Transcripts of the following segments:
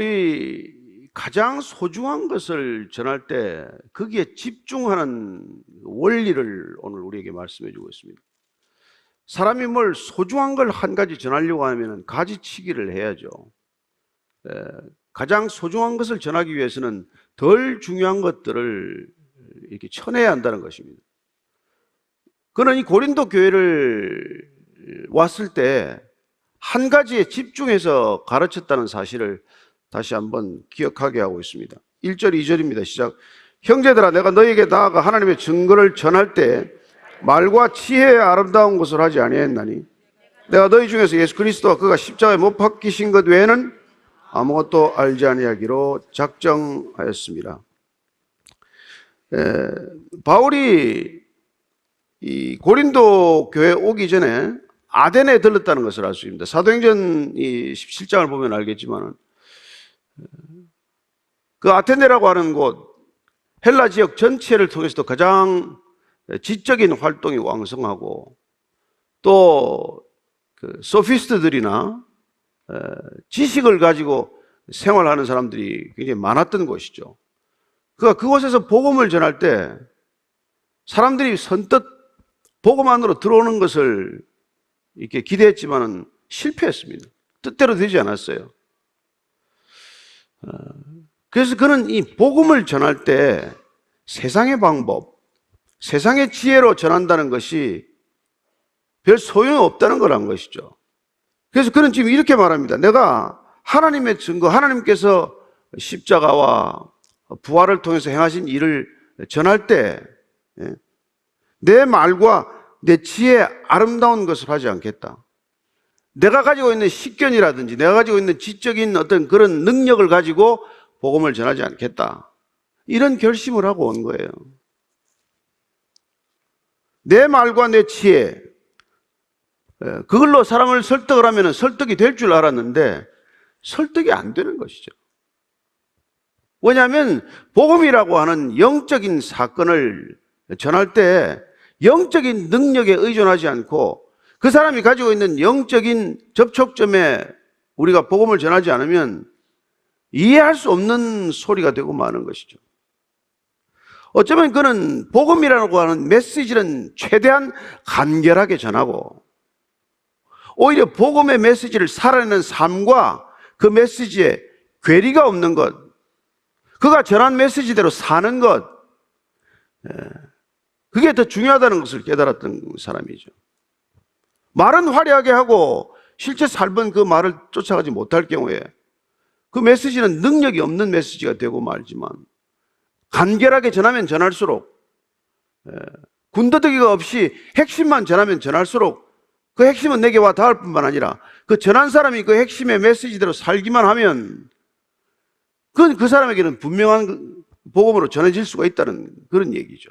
바울이 가장 소중한 것을 전할 때 거기에 집중하는 원리를 오늘 우리에게 말씀해 주고 있습니다. 사람이 뭘 소중한 걸 한 가지 전하려고 하면 가지치기를 해야죠. 가장 소중한 것을 전하기 위해서는 덜 중요한 것들을 이렇게 쳐내야 한다는 것입니다. 그는 이 고린도 교회를 왔을 때 한 가지에 집중해서 가르쳤다는 사실을 다시 한번 기억하게 하고 있습니다. 1절, 2절입니다. 시작. 형제들아, 내가 너희에게 나아가 하나님의 증거를 전할 때 말과 지혜의 아름다운 것을 하지 아니했나니 내가 너희 중에서 예수 그리스도와 그가 십자가에 못 박히신 것 외에는 아무것도 알지 아니하기로 작정하였습니다. 바울이 이 고린도 교회 오기 전에 아덴에 들렀다는 것을 알 수 있습니다. 사도행전 17장을 보면 알겠지만 그 아테네라고 하는 곳, 헬라 지역 전체를 통해서도 가장 지적인 활동이 왕성하고 또 그 소피스트들이나 지식을 가지고 생활하는 사람들이 굉장히 많았던 곳이죠. 그가 그곳에서 복음을 전할 때 사람들이 선뜻 복음 안으로 들어오는 것을 이렇게 기대했지만은 실패했습니다. 뜻대로 되지 않았어요. 그래서 그는 이 복음을 전할 때 세상의 방법, 세상의 지혜로 전한다는 것이 별 소용이 없다는 걸 한 것이죠. 그래서 그는 지금 이렇게 말합니다. 내가 하나님의 증거, 하나님께서 십자가와 부활을 통해서 행하신 일을 전할 때 내 말과 내 지혜의 아름다운 것을 하지 않겠다. 내가 가지고 있는 식견이라든지 내가 가지고 있는 지적인 어떤 그런 능력을 가지고 복음을 전하지 않겠다. 이런 결심을 하고 온 거예요. 내 말과 내 지혜, 그걸로 사람을 설득을 하면 설득이 될 줄 알았는데 설득이 안 되는 것이죠. 왜냐하면 복음이라고 하는 영적인 사건을 전할 때 영적인 능력에 의존하지 않고 그 사람이 가지고 있는 영적인 접촉점에 우리가 복음을 전하지 않으면 이해할 수 없는 소리가 되고 마는 것이죠. 어쩌면 그는 복음이라고 하는 메시지는 최대한 간결하게 전하고 오히려 복음의 메시지를 살아내는 삶과 그 메시지에 괴리가 없는 것, 그가 전한 메시지대로 사는 것, 그게 더 중요하다는 것을 깨달았던 사람이죠. 말은 화려하게 하고 실제 삶은 그 말을 쫓아가지 못할 경우에 그 메시지는 능력이 없는 메시지가 되고 말지만 간결하게 전하면 전할수록 군더더기가 없이 핵심만 전하면 전할수록 그 핵심은 내게 와 닿을 뿐만 아니라 그 전한 사람이 그 핵심의 메시지대로 살기만 하면 그건 그 사람에게는 분명한 복음으로 전해질 수가 있다는 그런 얘기죠.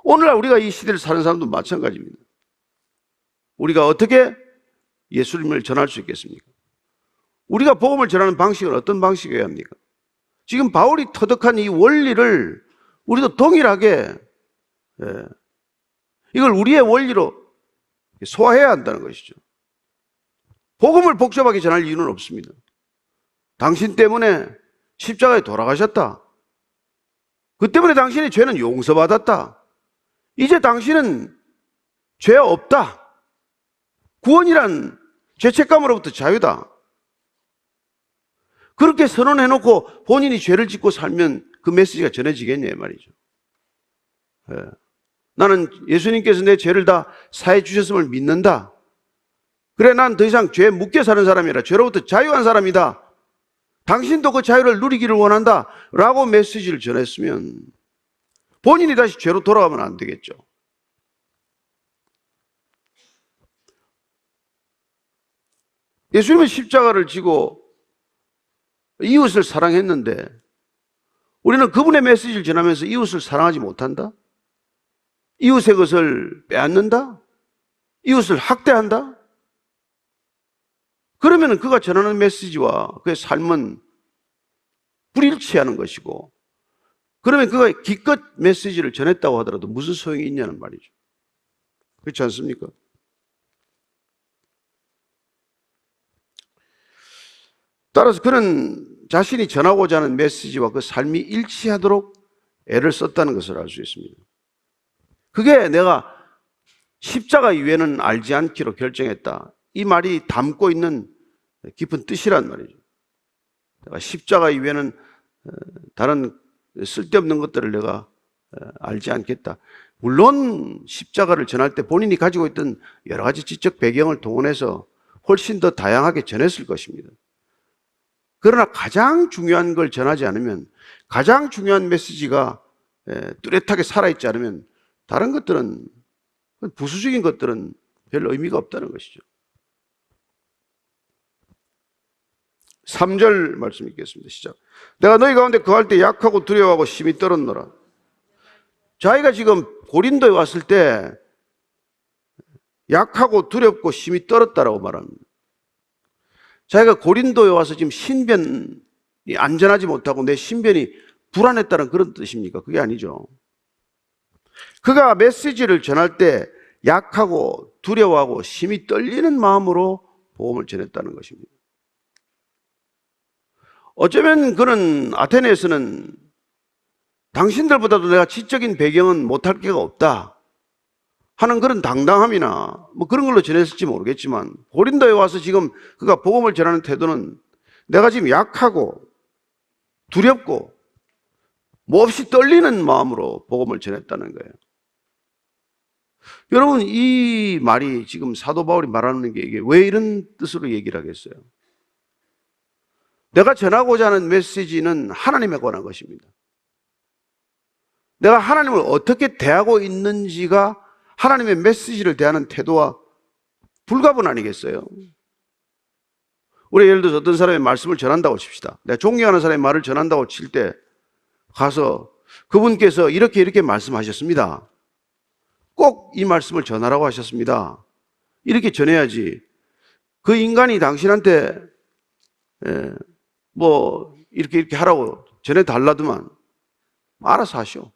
오늘날 우리가 이 시대를 사는 사람도 마찬가지입니다. 우리가 어떻게 예수님을 전할 수 있겠습니까? 우리가 복음을 전하는 방식은 어떤 방식이어야 합니까? 지금 바울이 터득한 이 원리를 우리도 동일하게 이걸 우리의 원리로 소화해야 한다는 것이죠. 복음을 복잡하게 전할 이유는 없습니다. 당신 때문에 십자가에 돌아가셨다. 그 때문에 당신의 죄는 용서받았다. 이제 당신은 죄 없다. 구원이란 죄책감으로부터 자유다. 그렇게 선언해놓고 본인이 죄를 짓고 살면 그 메시지가 전해지겠냐 말이죠. 나는 예수님께서 내 죄를 다 사해 주셨음을 믿는다. 그래, 난 더 이상 죄에 묶여 사는 사람이 아니라 죄로부터 자유한 사람이다. 당신도 그 자유를 누리기를 원한다 라고 메시지를 전했으면 본인이 다시 죄로 돌아가면 안 되겠죠. 예수님은 십자가를 지고 이웃을 사랑했는데 우리는 그분의 메시지를 전하면서 이웃을 사랑하지 못한다? 이웃의 것을 빼앗는다? 이웃을 학대한다? 그러면 그가 전하는 메시지와 그의 삶은 불일치하는 것이고, 그러면 그가 기껏 메시지를 전했다고 하더라도 무슨 소용이 있냐는 말이죠. 그렇지 않습니까? 따라서 그는 자신이 전하고자 하는 메시지와 그 삶이 일치하도록 애를 썼다는 것을 알 수 있습니다. 그게 내가 십자가 이외에는 알지 않기로 결정했다. 이 말이 담고 있는 깊은 뜻이란 말이죠. 내가 십자가 이외에는 다른 쓸데없는 것들을 내가 알지 않겠다. 물론 십자가를 전할 때 본인이 가지고 있던 여러 가지 지적 배경을 동원해서 훨씬 더 다양하게 전했을 것입니다. 그러나 가장 중요한 걸 전하지 않으면, 가장 중요한 메시지가 뚜렷하게 살아있지 않으면 다른 것들은, 부수적인 것들은 별 의미가 없다는 것이죠. 3절 말씀 읽겠습니다. 시작. 내가 너희 가운데 거할 때 약하고 두려워하고 심히 떨었노라. 자기가 지금 고린도에 왔을 때 약하고 두렵고 심히 떨었다라고 말합니다. 자기가 고린도에 와서 지금 신변이 안전하지 못하고 내 신변이 불안했다는 그런 뜻입니까? 그게 아니죠. 그가 메시지를 전할 때 약하고 두려워하고 심히 떨리는 마음으로 복음을 전했다는 것입니다. 어쩌면 그는 아테네에서는 당신들보다도 내가 지적인 배경은 못할 게가 없다 하는 그런 당당함이나 뭐 그런 걸로 전했을지 모르겠지만, 고린도에 와서 지금 그가 복음을 전하는 태도는 내가 지금 약하고 두렵고 몹시 떨리는 마음으로 복음을 전했다는 거예요. 여러분, 이 말이 지금 사도 바울이 말하는 게 이게 왜 이런 뜻으로 얘기를 하겠어요? 내가 전하고자 하는 메시지는 하나님에 관한 것입니다. 내가 하나님을 어떻게 대하고 있는지가 하나님의 메시지를 대하는 태도와 불가분 아니겠어요? 우리 예를 들어서 어떤 사람의 말씀을 전한다고 칩시다. 내가 존경하는 사람의 말을 전한다고 칠 때 가서 그분께서 이렇게 말씀하셨습니다. 꼭 이 말씀을 전하라고 하셨습니다. 이렇게 전해야지. 그 인간이 당신한테 뭐 이렇게 하라고 전해달라더만 알아서 하시오.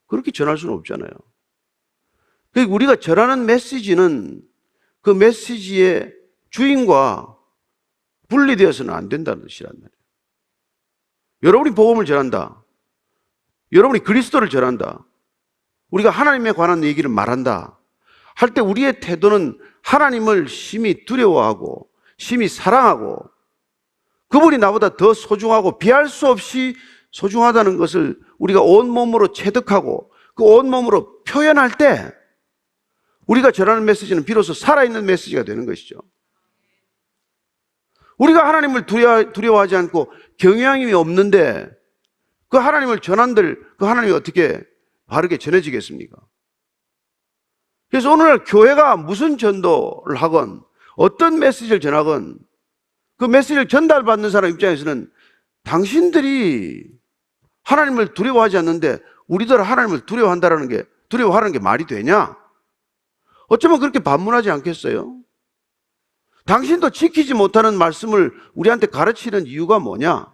그렇게 전할 수는 없잖아요. 그러니까 우리가 전하는 메시지는 그 메시지의 주인과 분리되어서는 안 된다는 뜻이란 말이에요. 여러분이 복음을 전한다. 여러분이 그리스도를 전한다. 우리가 하나님에 관한 얘기를 말한다 할 때 우리의 태도는 하나님을 심히 두려워하고 심히 사랑하고 그분이 나보다 더 소중하고 비할 수 없이 소중하다는 것을 우리가 온몸으로 체득하고 그 온몸으로 표현할 때 우리가 전하는 메시지는 비로소 살아있는 메시지가 되는 것이죠. 우리가 하나님을 두려워하지 않고 경외함이 없는데 그 하나님을 전한들 그 하나님이 어떻게 바르게 전해지겠습니까? 그래서 오늘날 교회가 무슨 전도를 하건 어떤 메시지를 전하건 그 메시지를 전달받는 사람 입장에서는 당신들이 하나님을 두려워하지 않는데 우리들 하나님을 두려워하는 게 말이 되냐? 어쩌면 그렇게 반문하지 않겠어요? 당신도 지키지 못하는 말씀을 우리한테 가르치는 이유가 뭐냐?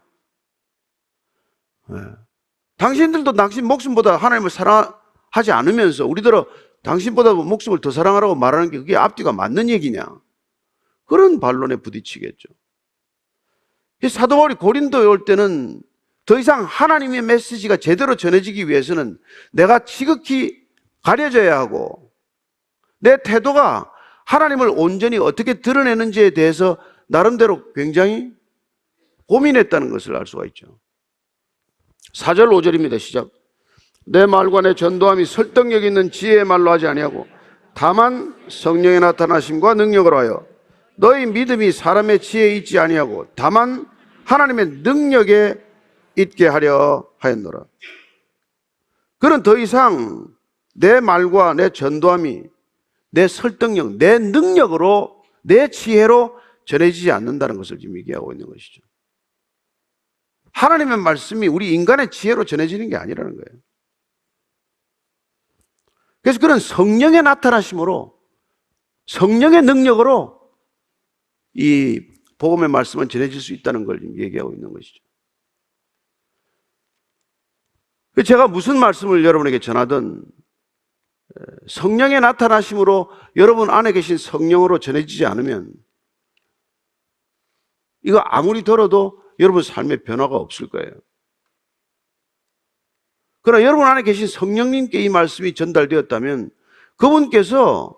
당신들도 당신 목숨보다 하나님을 사랑하지 않으면서 우리들은 당신보다 목숨을 더 사랑하라고 말하는 게 그게 앞뒤가 맞는 얘기냐? 그런 반론에 부딪히겠죠. 사도 바울이 고린도에 올 때는 더 이상 하나님의 메시지가 제대로 전해지기 위해서는 내가 지극히 가려져야 하고 내 태도가 하나님을 온전히 어떻게 드러내는지에 대해서 나름대로 굉장히 고민했다는 것을 알 수가 있죠. 4절 5절입니다. 시작. 내 말과 내 전도함이 설득력 있는 지혜의 말로 하지 아니하고 다만 성령의 나타나심과 능력으로 하여 너희 믿음이 사람의 지혜에 있지 아니하고 다만 하나님의 능력에 있게 하려 하였노라. 그는 더 이상 내 말과 내 전도함이 내 설득력, 내 능력으로 내 지혜로 전해지지 않는다는 것을 지금 얘기하고 있는 것이죠. 하나님의 말씀이 우리 인간의 지혜로 전해지는 게 아니라는 거예요. 그래서 그런 성령의 나타나심으로 성령의 능력으로 이 복음의 말씀은 전해질 수 있다는 걸 지금 얘기하고 있는 것이죠. 제가 무슨 말씀을 여러분에게 전하든 성령의 나타나심으로 여러분 안에 계신 성령으로 전해지지 않으면 이거 아무리 들어도 여러분 삶의 변화가 없을 거예요. 그러나 여러분 안에 계신 성령님께 이 말씀이 전달되었다면 그분께서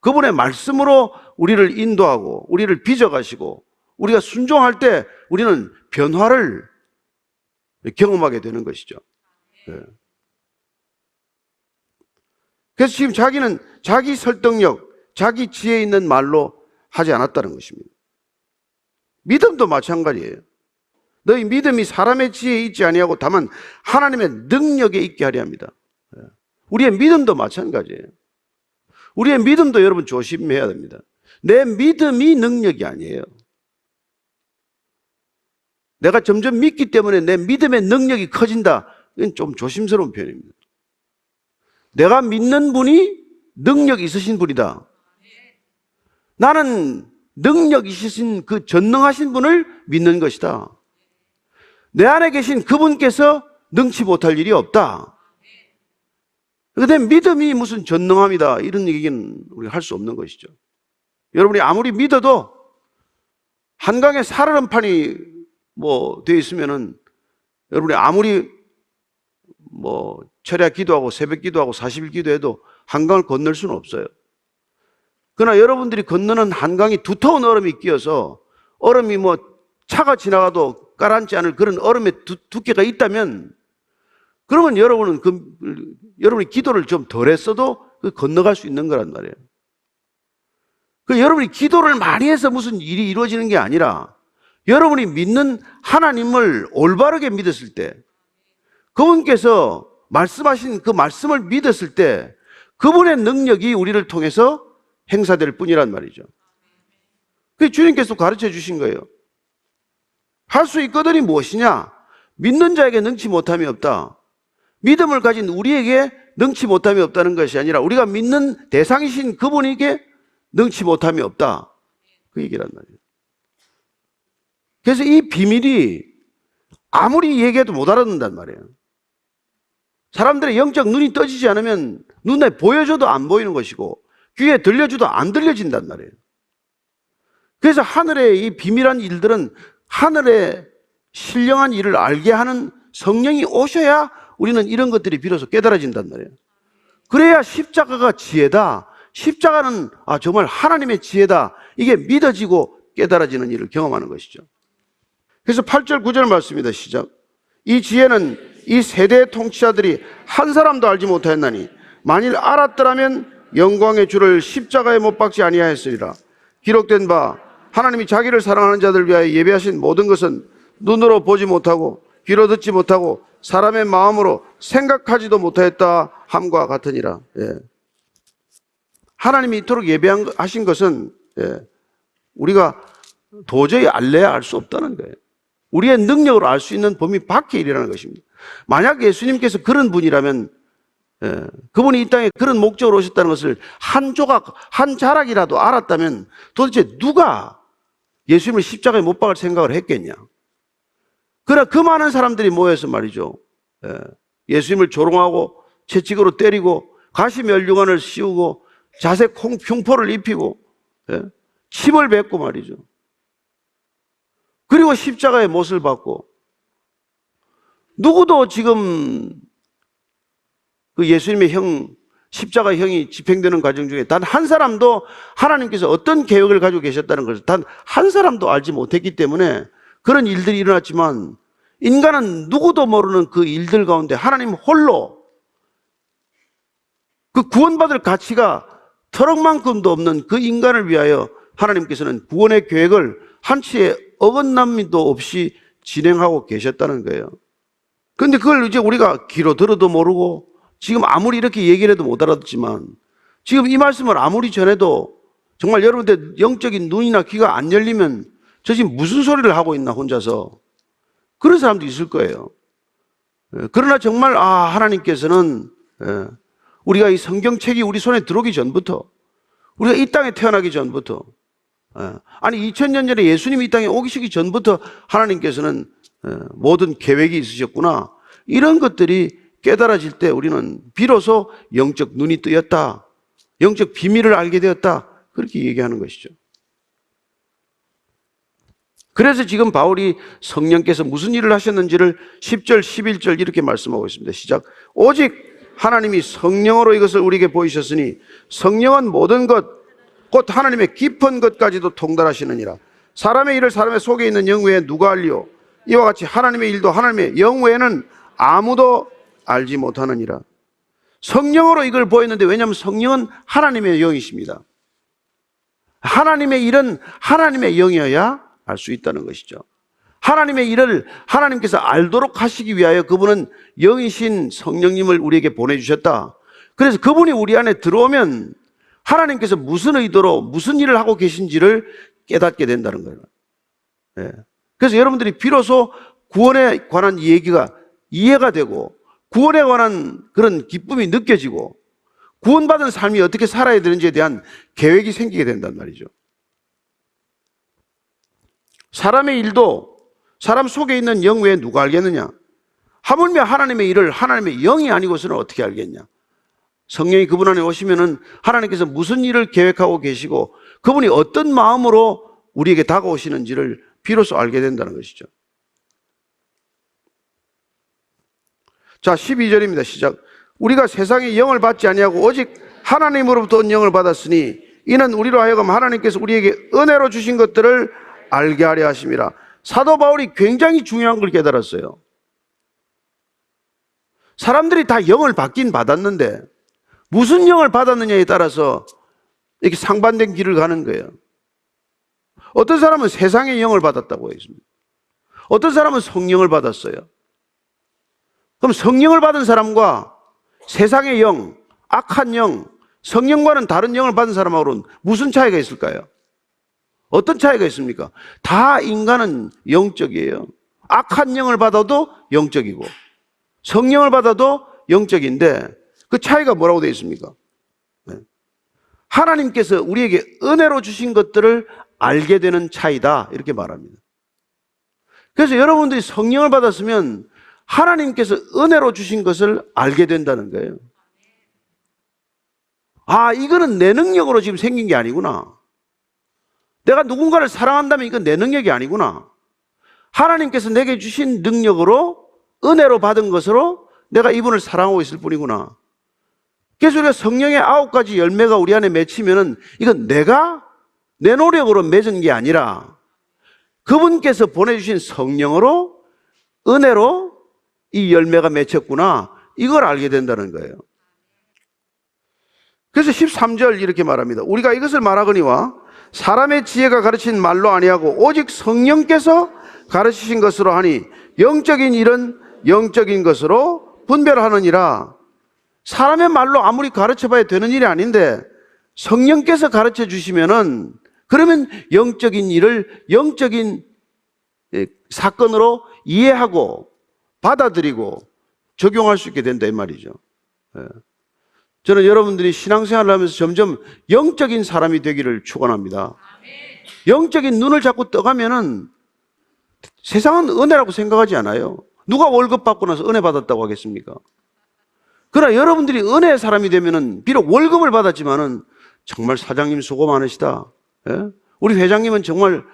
그분의 말씀으로 우리를 인도하고 우리를 빚어가시고 우리가 순종할 때 우리는 변화를 경험하게 되는 것이죠. 그래서 지금 자기는 자기 설득력, 자기 지혜 있는 말로 하지 않았다는 것입니다. 믿음도 마찬가지예요. 너희 믿음이 사람의 지혜에 있지 아니하고 다만 하나님의 능력에 있게 하려 합니다. 우리의 믿음도 마찬가지예요. 우리의 믿음도 여러분 조심해야 됩니다. 내 믿음이 능력이 아니에요. 내가 점점 믿기 때문에 내 믿음의 능력이 커진다. 이건 좀 조심스러운 표현입니다. 내가 믿는 분이 능력 있으신 분이다. 나는 능력 있으신 그 전능하신 분을 믿는 것이다. 내 안에 계신 그분께서 능치 못할 일이 없다. 그런데 믿음이 무슨 전능함이다 이런 얘기는 우리가 할 수 없는 것이죠. 여러분이 아무리 믿어도 한강에 살얼음판이 되어 있으면은 여러분이 아무리 철야 기도하고 새벽 기도하고 40일 기도해도 한강을 건널 수는 없어요. 그러나 여러분들이 건너는 한강이 두터운 얼음이 끼어서 얼음이 차가 지나가도 가라앉지 않을 그런 얼음의 두께가 있다면 그러면 여러분은 여러분이 기도를 좀 덜 했어도 건너갈 수 있는 거란 말이에요. 여러분이 기도를 많이 해서 무슨 일이 이루어지는 게 아니라 여러분이 믿는 하나님을 올바르게 믿었을 때 그분께서 말씀하신 그 말씀을 믿었을 때 그분의 능력이 우리를 통해서 행사될 뿐이란 말이죠. 그게 주님께서 가르쳐 주신 거예요. 할 수 있거든이 무엇이냐? 믿는 자에게 능치 못함이 없다. 믿음을 가진 우리에게 능치 못함이 없다는 것이 아니라 우리가 믿는 대상이신 그분에게 능치 못함이 없다. 그 얘기란 말이에요. 그래서 이 비밀이 아무리 얘기해도 못 알아듣는단 말이에요. 사람들의 영적 눈이 떠지지 않으면 눈에 보여줘도 안 보이는 것이고 귀에 들려줘도 안 들려진단 말이에요. 그래서 하늘의 이 비밀한 일들은 하늘의 신령한 일을 알게 하는 성령이 오셔야 우리는 이런 것들이 비로소 깨달아진단 말이에요. 그래야 십자가가 지혜다. 십자가는 정말 하나님의 지혜다. 이게 믿어지고 깨달아지는 일을 경험하는 것이죠. 그래서 8절 9절 말씀입니다. 시작. 이 지혜는 이 세대의 통치자들이 한 사람도 알지 못하였나니 만일 알았더라면 영광의 주를 십자가에 못 박지 아니하였으리라. 기록된 바 하나님이 자기를 사랑하는 자들 위하여 예비하신 모든 것은 눈으로 보지 못하고 귀로 듣지 못하고 사람의 마음으로 생각하지도 못하였다 함과 같으니라. 하나님이 이토록 예비하신 것은 우리가 도저히 알래야 알 수 없다는 거예요. 우리의 능력으로 알 수 있는 범위 밖의 일이라는 것입니다. 만약 예수님께서 그런 분이라면 그분이 이 땅에 그런 목적으로 오셨다는 것을 한 조각, 한 자락이라도 알았다면 도대체 누가 예수님을 십자가에 못 박을 생각을 했겠냐? 그러나 그 많은 사람들이 모여서 말이죠. 예수님을 조롱하고 채찍으로 때리고 가시 멸류관을 씌우고 자색 흉포를 입히고 침을 뱉고 말이죠. 그리고 십자가의 못을 받고 누구도 지금 그 예수님의 십자가 형이 집행되는 과정 중에 단 한 사람도 하나님께서 어떤 계획을 가지고 계셨다는 것을 단 한 사람도 알지 못했기 때문에 그런 일들이 일어났지만 인간은 누구도 모르는 그 일들 가운데 하나님 홀로 그 구원받을 가치가 터럭만큼도 없는 그 인간을 위하여 하나님께서는 구원의 계획을 한치의 어긋남도 없이 진행하고 계셨다는 거예요. 그런데 그걸 이제 우리가 귀로 들어도 모르고 지금 아무리 이렇게 얘기를 해도 못 알아듣지만 지금 이 말씀을 아무리 전해도 정말 여러분들 영적인 눈이나 귀가 안 열리면 저 지금 무슨 소리를 하고 있나 혼자서 그런 사람도 있을 거예요. 그러나 정말 하나님께서는 우리가 이 성경책이 우리 손에 들어오기 전부터 우리가 이 땅에 태어나기 전부터 아니 2000년 전에 예수님이 이 땅에 오시기 전부터 하나님께서는 모든 계획이 있으셨구나 이런 것들이 깨달아질 때 우리는 비로소 영적 눈이 뜨였다 영적 비밀을 알게 되었다 그렇게 얘기하는 것이죠. 그래서 지금 바울이 성령께서 무슨 일을 하셨는지를 10절, 11절 이렇게 말씀하고 있습니다. 시작. 오직 하나님이 성령으로 이것을 우리에게 보이셨으니 성령은 모든 것, 곧 하나님의 깊은 것까지도 통달하시느니라. 사람의 일을 사람의 속에 있는 영 외에 누가 알리오? 이와 같이 하나님의 일도 하나님의 영 외에는 아무도 알지 못하느니라. 성령으로 이걸 보였는데, 왜냐하면 성령은 하나님의 영이십니다. 하나님의 일은 하나님의 영이어야 알 수 있다는 것이죠. 하나님의 일을 하나님께서 알도록 하시기 위하여 그분은 영이신 성령님을 우리에게 보내주셨다. 그래서 그분이 우리 안에 들어오면 하나님께서 무슨 의도로 무슨 일을 하고 계신지를 깨닫게 된다는 거예요. 네. 그래서 여러분들이 비로소 구원에 관한 얘기가 이해가 되고, 구원에 관한 그런 기쁨이 느껴지고, 구원받은 삶이 어떻게 살아야 되는지에 대한 계획이 생기게 된단 말이죠. 사람의 일도 사람 속에 있는 영 외에 누가 알겠느냐? 하물며 하나님의 일을 하나님의 영이 아니고서는 어떻게 알겠냐? 성령이 그분 안에 오시면은 하나님께서 무슨 일을 계획하고 계시고 그분이 어떤 마음으로 우리에게 다가오시는지를 비로소 알게 된다는 것이죠. 자, 12절입니다. 시작. 우리가 세상의 영을 받지 아니하고 오직 하나님으로부터 온 영을 받았으니 이는 우리로 하여금 하나님께서 우리에게 은혜로 주신 것들을 알게 하려 하심이라. 사도 바울이 굉장히 중요한 걸 깨달았어요. 사람들이 다 영을 받긴 받았는데 무슨 영을 받았느냐에 따라서 이렇게 상반된 길을 가는 거예요. 어떤 사람은 세상의 영을 받았다고 했습니다. 어떤 사람은 성령을 받았어요. 그럼 성령을 받은 사람과 세상의 영, 악한 영, 성령과는 다른 영을 받은 사람하고는 무슨 차이가 있을까요? 어떤 차이가 있습니까? 다 인간은 영적이에요. 악한 영을 받아도 영적이고 성령을 받아도 영적인데 그 차이가 뭐라고 되어 있습니까? 네. 하나님께서 우리에게 은혜로 주신 것들을 알게 되는 차이다, 이렇게 말합니다. 그래서 여러분들이 성령을 받았으면 하나님께서 은혜로 주신 것을 알게 된다는 거예요. 아, 이거는 내 능력으로 지금 생긴 게 아니구나. 내가 누군가를 사랑한다면 이건 내 능력이 아니구나. 하나님께서 내게 주신 능력으로 은혜로 받은 것으로 내가 이분을 사랑하고 있을 뿐이구나. 그래서 우리가 성령의 9가지 열매가 우리 안에 맺히면은 이건 내가 내 노력으로 맺은 게 아니라 그분께서 보내주신 성령으로 은혜로 이 열매가 맺혔구나, 이걸 알게 된다는 거예요. 그래서 13절 이렇게 말합니다. 우리가 이것을 말하거니와 사람의 지혜가 가르친 말로 아니하고 오직 성령께서 가르치신 것으로 하니 영적인 일은 영적인 것으로 분별하느니라. 사람의 말로 아무리 가르쳐봐야 되는 일이 아닌데 성령께서 가르쳐 주시면은 그러면 영적인 일을 영적인 사건으로 이해하고 받아들이고 적용할 수 있게 된다, 이 말이죠. 저는 여러분들이 신앙생활을 하면서 점점 영적인 사람이 되기를 축원합니다. 영적인 눈을 자꾸 떠가면은 세상은 은혜라고 생각하지 않아요. 누가 월급 받고 나서 은혜 받았다고 하겠습니까? 그러나 여러분들이 은혜의 사람이 되면은 비록 월급을 받았지만은 정말 사장님 수고 많으시다. 예? 우리 회장님은 정말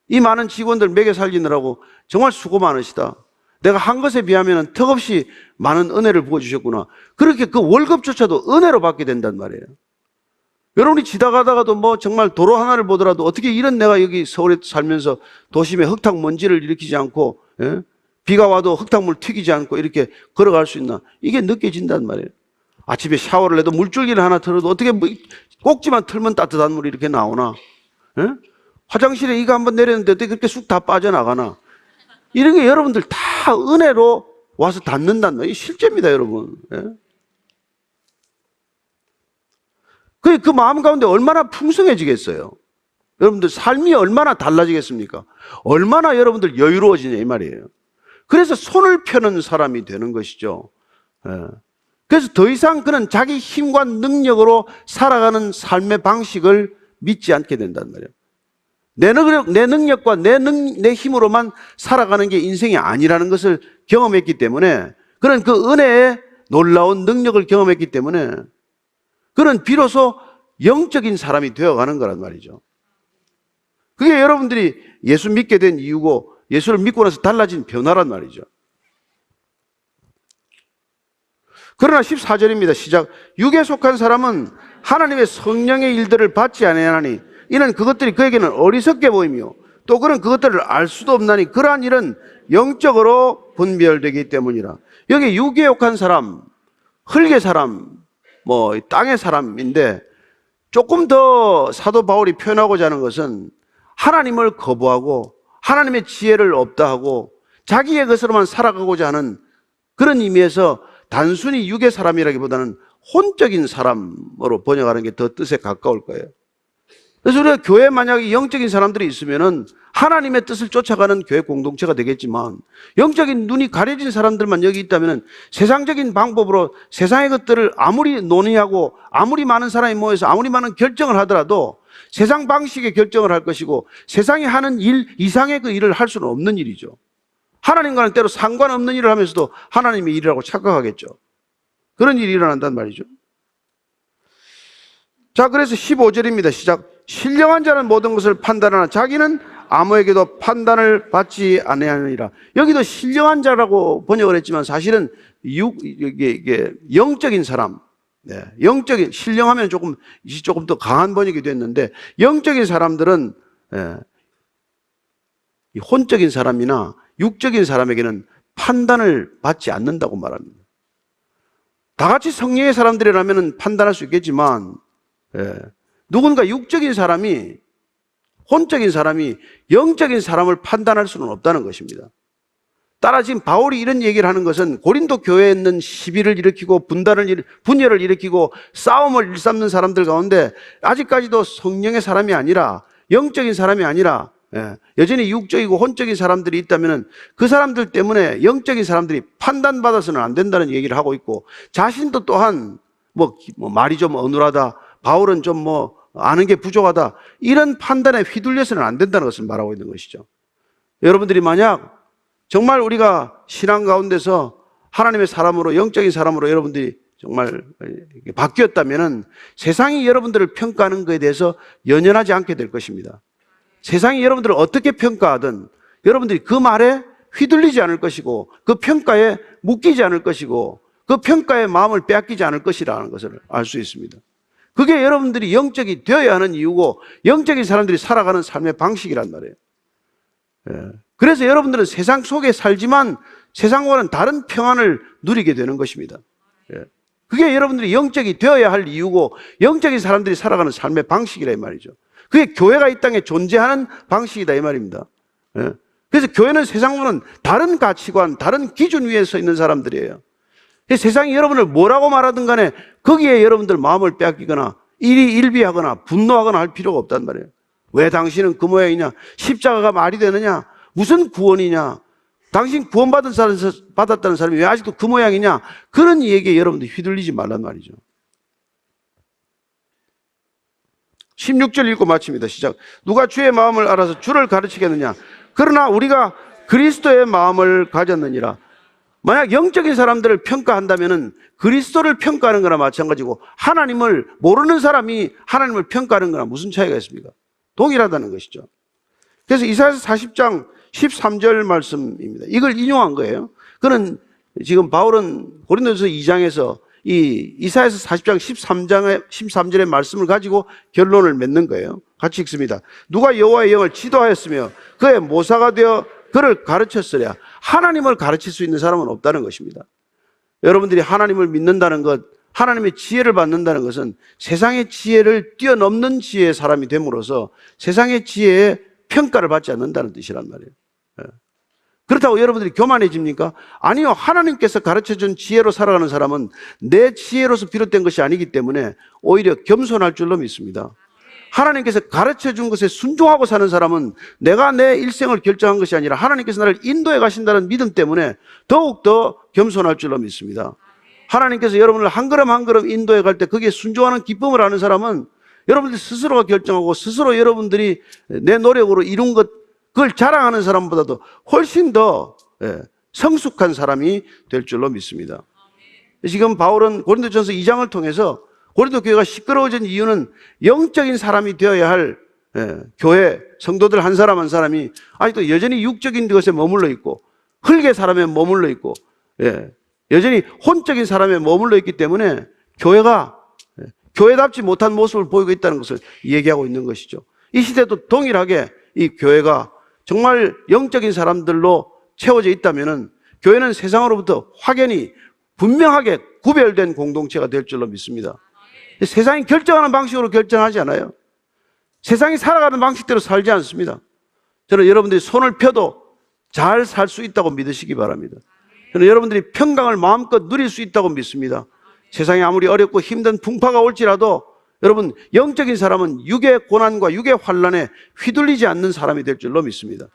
이 많은 직원들 먹여 살리느라고 정말 수고 많으시다. 내가 한 것에 비하면 턱없이 많은 은혜를 부어주셨구나. 그렇게 그 월급조차도 은혜로 받게 된단 말이에요. 여러분이 지나가다가도 뭐 정말 도로 하나를 보더라도 어떻게 이런 내가 여기 서울에 살면서 도심에 흙탕 먼지를 일으키지 않고, 예? 비가 와도 흙탕물 튀기지 않고 이렇게 걸어갈 수 있나, 이게 느껴진단 말이에요. 아침에 샤워를 해도 물줄기를 하나 틀어도 어떻게 뭐 꼭지만 틀면 따뜻한 물이 이렇게 나오나, 예? 화장실에 이거 한번 내렸는데 어떻게 그렇게 쑥 다 빠져나가나. 이런 게 여러분들 다 은혜로 와서 닿는단 말이에요. 실제입니다, 여러분. 예? 그 마음 가운데 얼마나 풍성해지겠어요? 여러분들 삶이 얼마나 달라지겠습니까? 얼마나 여러분들 여유로워지냐, 이 말이에요. 그래서 손을 펴는 사람이 되는 것이죠. 예. 그래서 더 이상 그는 자기 힘과 능력으로 살아가는 삶의 방식을 믿지 않게 된단 말이에요. 내 능력과 내 힘으로만 살아가는 게 인생이 아니라는 것을 경험했기 때문에, 그는 그 은혜의 놀라운 능력을 경험했기 때문에 그는 비로소 영적인 사람이 되어가는 거란 말이죠. 그게 여러분들이 예수 믿게 된 이유고 예수를 믿고 나서 달라진 변화란 말이죠. 그러나 14절입니다. 시작. 육에 속한 사람은 하나님의 성령의 일들을 받지 아니하나니 이는 그것들이 그에게는 어리석게 보이며 또 그는 그것들을 알 수도 없나니 그러한 일은 영적으로 분별되기 때문이라. 여기 육에 속한 사람, 흙의 사람, 땅의 사람인데 조금 더 사도 바울이 표현하고자 하는 것은 하나님을 거부하고 하나님의 지혜를 없다 하고 자기의 것으로만 살아가고자 하는 그런 의미에서 단순히 육의 사람이라기보다는 혼적인 사람으로 번역하는 게 더 뜻에 가까울 거예요. 그래서 우리가 교회에 만약에 영적인 사람들이 있으면은 하나님의 뜻을 쫓아가는 교회 공동체가 되겠지만 영적인 눈이 가려진 사람들만 여기 있다면은 세상적인 방법으로 세상의 것들을 아무리 논의하고 아무리 많은 사람이 모여서 아무리 많은 결정을 하더라도 세상 방식의 결정을 할 것이고 세상이 하는 일 이상의 그 일을 할 수는 없는 일이죠. 하나님과는 때로 상관없는 일을 하면서도 하나님의 일이라고 착각하겠죠. 그런 일이 일어난단 말이죠. 자, 그래서 15절입니다. 시작. 신령한 자는 모든 것을 판단하나 자기는 아무에게도 판단을 받지 아니하느니라. 여기도 신령한 자라고 번역을 했지만 사실은 이게 영적인 사람, 영적인, 신령하면 조금 더 강한 번역이 됐는데 영적인 사람들은 이 혼적인 사람이나 육적인 사람에게는 판단을 받지 않는다고 말합니다. 다 같이 성령의 사람들이라면 판단할 수 있겠지만 누군가 육적인 사람이 혼적인 사람이 영적인 사람을 판단할 수는 없다는 것입니다. 따라 지금 바울이 이런 얘기를 하는 것은 고린도 교회에 있는 시비를 일으키고 분열을 일으키고 싸움을 일삼는 사람들 가운데 아직까지도 성령의 사람이 아니라 영적인 사람이 아니라 여전히 육적이고 혼적인 사람들이 있다면 그 사람들 때문에 영적인 사람들이 판단받아서는 안 된다는 얘기를 하고 있고 자신도 또한 말이 좀 어눌하다, 바울은 좀 아는 게 부족하다, 이런 판단에 휘둘려서는 안 된다는 것을 말하고 있는 것이죠. 여러분들이 만약 정말 우리가 신앙 가운데서 하나님의 사람으로, 영적인 사람으로 여러분들이 정말 바뀌었다면 세상이 여러분들을 평가하는 것에 대해서 연연하지 않게 될 것입니다. 세상이 여러분들을 어떻게 평가하든 여러분들이 그 말에 휘둘리지 않을 것이고 그 평가에 묶이지 않을 것이고 그 평가에 마음을 빼앗기지 않을 것이라는 것을 알 수 있습니다. 그게 여러분들이 영적이 되어야 하는 이유고 영적인 사람들이 살아가는 삶의 방식이란 말이에요. 그래서 여러분들은 세상 속에 살지만 세상과는 다른 평안을 누리게 되는 것입니다. 그게 여러분들이 영적이 되어야 할 이유고 영적인 사람들이 살아가는 삶의 방식이라 이 말이죠. 그게 교회가 이 땅에 존재하는 방식이다 이 말입니다. 그래서 교회는 세상과는 다른 가치관, 다른 기준 위에 서 있는 사람들이에요. 세상이 여러분을 뭐라고 말하든 간에 거기에 여러분들 마음을 빼앗기거나 일비하거나 분노하거나 할 필요가 없단 말이에요. 왜 당신은 그 모양이냐? 십자가가 말이 되느냐? 무슨 구원이냐? 당신 구원받은 사람, 받았다는 사람이 왜 아직도 그 모양이냐? 그런 얘기에 여러분들 휘둘리지 말란 말이죠. 16절 읽고 마칩니다. 시작. 누가 주의 마음을 알아서 주를 가르치겠느냐? 그러나 우리가 그리스도의 마음을 가졌느니라. 만약 영적인 사람들을 평가한다면 그리스도를 평가하는 거나 마찬가지고 하나님을 모르는 사람이 하나님을 평가하는 거나 무슨 차이가 있습니까? 동일하다는 것이죠. 그래서 이사야서 40장 13절 말씀입니다. 이걸 인용한 거예요. 그는 지금 바울은 고린도전서 2장에서 이 이사야서 40장 13절의 말씀을 가지고 결론을 맺는 거예요. 같이 읽습니다. 누가 여호와의 영을 지도하였으며 그의 모사가 되어 그를 가르쳤으랴. 하나님을 가르칠 수 있는 사람은 없다는 것입니다. 여러분들이 하나님을 믿는다는 것, 하나님의 지혜를 받는다는 것은 세상의 지혜를 뛰어넘는 지혜의 사람이 됨으로써 세상의 지혜에 평가를 받지 않는다는 뜻이란 말이에요. 그렇다고 여러분들이 교만해집니까? 아니요. 하나님께서 가르쳐준 지혜로 살아가는 사람은 내 지혜로서 비롯된 것이 아니기 때문에 오히려 겸손할 줄로 믿습니다. 하나님께서 가르쳐준 것에 순종하고 사는 사람은 내가 내 일생을 결정한 것이 아니라 하나님께서 나를 인도해 가신다는 믿음 때문에 더욱더 겸손할 줄로 믿습니다. 하나님께서 여러분을 한 걸음 한 걸음 인도해 갈 때 거기에 순종하는 기쁨을 아는 사람은 여러분들 스스로가 결정하고 스스로 여러분들이 내 노력으로 이룬 것, 그걸 자랑하는 사람보다도 훨씬 더 성숙한 사람이 될 줄로 믿습니다. 지금 바울은 고린도전서 2장을 통해서 고린도 교회가 시끄러워진 이유는 영적인 사람이 되어야 할 교회 성도들 한 사람 한 사람이 아직도 여전히 육적인 것에 머물러 있고 흙의 사람에 머물러 있고 여전히 혼적인 사람에 머물러 있기 때문에 교회가 교회답지 못한 모습을 보이고 있다는 것을 얘기하고 있는 것이죠. 이 시대도 동일하게 이 교회가 정말 영적인 사람들로 채워져 있다면 교회는 세상으로부터 확연히 분명하게 구별된 공동체가 될 줄로 믿습니다. 세상이 결정하는 방식으로 결정하지 않아요. 세상이 살아가는 방식대로 살지 않습니다. 저는 여러분들이 손을 펴도 잘 살 수 있다고 믿으시기 바랍니다. 저는 여러분들이 평강을 마음껏 누릴 수 있다고 믿습니다. 세상이 아무리 어렵고 힘든 풍파가 올지라도 여러분 영적인 사람은 육의 고난과 육의 환난에 휘둘리지 않는 사람이 될 줄로 믿습니다.